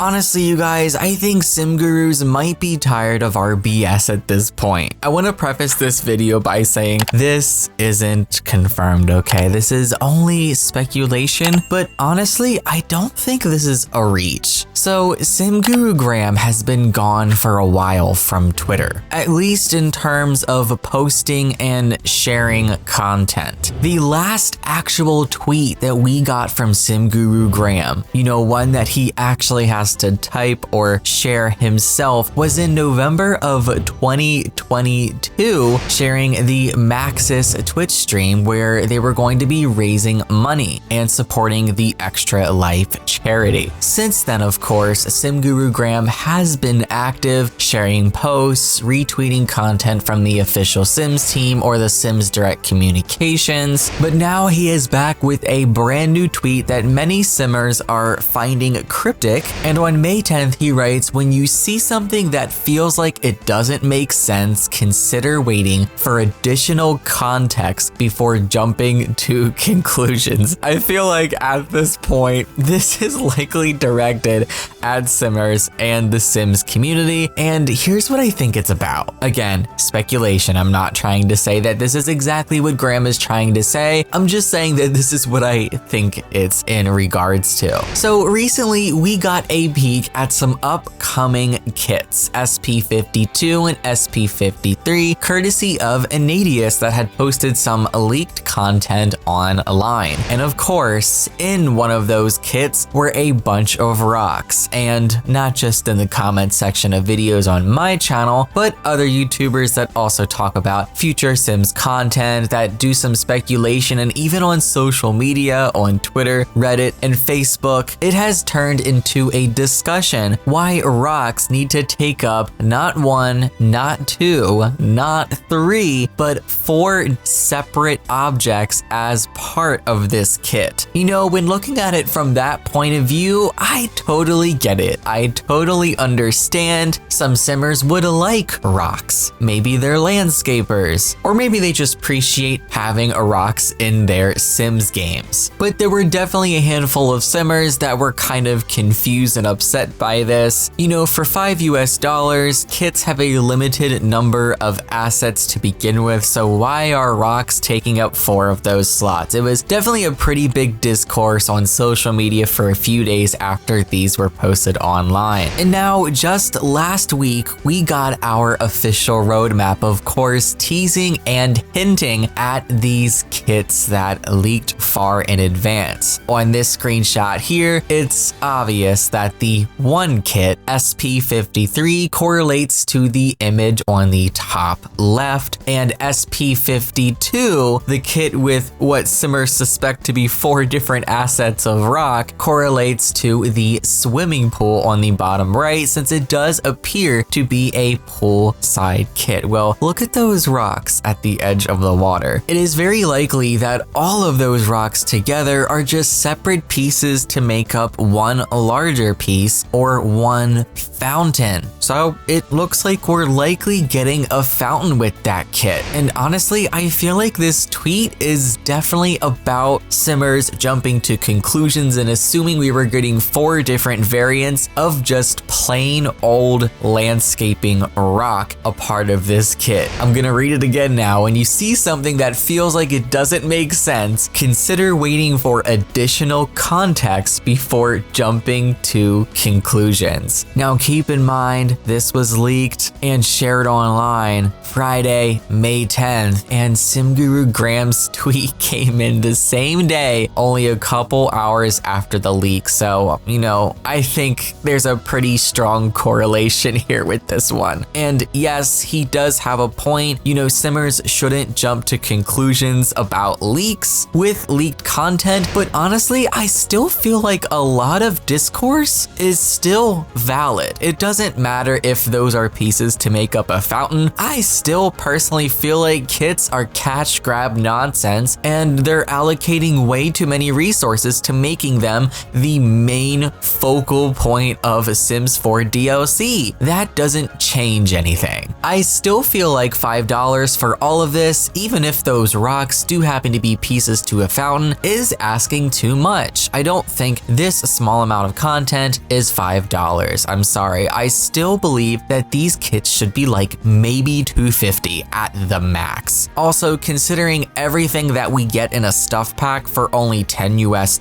Honestly, you guys, I think sim gurus might be tired of our BS at this point. I want to preface this video by saying this isn't confirmed, okay? This is only speculation, but honestly, I don't think this is a reach. So, Sim Guru Graham has been gone for a while from Twitter, at least in terms of posting and sharing content. The last actual tweet that we got from Sim Guru Graham, you know, one that he actually has to type or share himself, was in November of 2022, sharing the Maxis Twitch stream where they were going to be raising money and supporting the Extra Life charity. Since then, of course, Sim Guru Graham has been active, sharing posts, retweeting content from the official Sims team or the Sims Direct Communications, but now he is back with a brand new tweet that many Simmers are finding cryptic, and on May 10th he writes, "When you see something that feels like it doesn't make sense, consider waiting for additional context before jumping to conclusions." I feel like at this point, this is likely directed at Simmers and the Sims community, and here's what I think it's about. Again, speculation. I'm not trying to say that this is exactly what Graham is trying to say. I'm just saying that this is what I think it's in regards to. So recently, we got a peek at some upcoming kits, SP52 and SP53, courtesy of Anadius, that had posted some leaked content online. And of course, in one of those kits were a bunch of rocks, and not just in the comment section of videos on my channel, but other YouTubers that also talk about future Sims content, that do some speculation, and even on social media, on Twitter, Reddit, and Facebook, it has turned into a discussion why rocks need to take up not one, not two, not three, but 4 separate objects as part of this kit. You know, when looking at it from that point of view, I totally get it. I totally understand. Some Simmers would like rocks. Maybe they're landscapers, or maybe they just appreciate having rocks in their Sims games. But there were definitely a handful of Simmers that were kind of confused and upset by this. You know, for $5 US, kits have a limited number of assets to begin with, so why are rocks taking up 4 of those slots? It was definitely a pretty big discourse on social media for a few days after these were posted online. And now, just last week, we got our official roadmap, of course, teasing and hinting at these kits that leaked far in advance. On this screenshot here, it's obvious that the one kit, SP53, correlates to the image on the top left, and SP52, the kit with what Simmers suspect to be 4 different assets of rock, correlates to the swimming pool on the bottom right, since it does appear to be a poolside kit. Well, look at those rocks at the edge of the water. It is very likely that all of those rocks together are just separate pieces to make up one larger piece, or one fountain. So it looks like we're likely getting a fountain with that kit. And honestly, I feel like this tweet is definitely about Simmers jumping to conclusions and assuming we were getting 4 different variants of just plain old landscaping rock a part of this kit. I'm gonna read it again now. When you see something that feels like it doesn't make sense, consider waiting for additional context before jumping to conclusions. Now keep in mind, this was leaked and shared online Friday, May 10th, and Sim Guru Graham's tweet came in the same day, only a couple hours after the leak. So, you know, I think there's a pretty strong correlation here with this one. And yes, he does have a point. You know, Simmers shouldn't jump to conclusions about leaks with leaked content, but honestly, I still feel like a lot of discourse is still valid. It doesn't matter if those are pieces to make up a fountain. I still personally feel like kits are cash grab nonsense, and they're allocating way too many resources to making them the main focal point of Sims 4 DLC. That doesn't change anything. I still feel like $5 for all of this, even if those rocks do happen to be pieces to a fountain, is asking too much. I don't think this small amount of content is $5. I'm sorry, I still believe that these kits should be like maybe $2.50 at the max. Also, considering everything that we get in a stuff pack for only $10 US,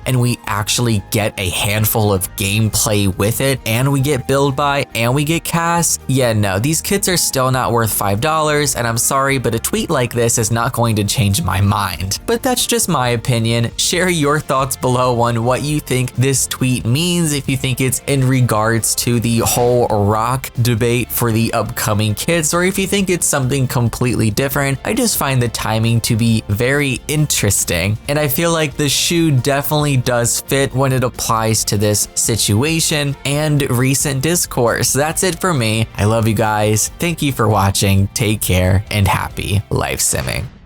and we actually get a handful of gameplay with it, and we get build buy, and we get cast, yeah, no, these kits are still not worth $5, and I'm sorry, but a tweet like this is not going to change my mind. But that's just my opinion. Share your thoughts below on what you think this tweet means, if you think it's in regards to the whole rock debate for the upcoming kits, or if you think it's something completely different. I just find the timing to be very interesting, and I feel like the shoe definitely does fit when it applies to this situation and recent discourse. That's it for me. I love you guys. Thank you for watching. Take care and happy life simming.